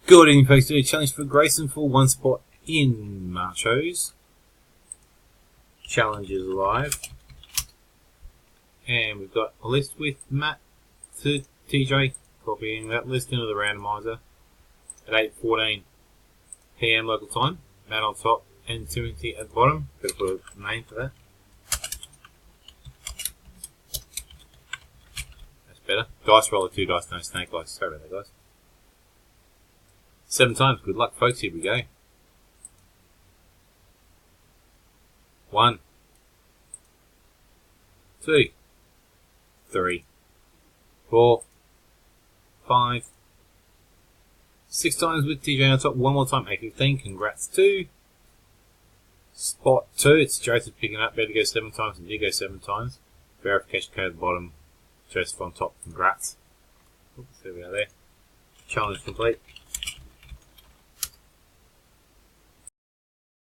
Good evening, folks. Doing a challenge for Graysons for one spot in Machos. Challenge is live. And we've got a list with Matt to TJ, copying that list into the randomizer at 8:14 PM local time. Matt on top and Timothy at the bottom. Gotta put a name for that. That's better. Dice roller, 2 dice, no snake dice. Sorry about that, guys. 7 times. Good luck, folks. Here we go. 1, 2, 3, 4, 5, 6 times with TJ on top. One more time, 8:15. Congrats to spot 2. It's Joseph picking up. Better go 7 times and did go 7 times. Verification code at the bottom. Joseph on top. Congrats. Oops, there we are there. Challenge complete.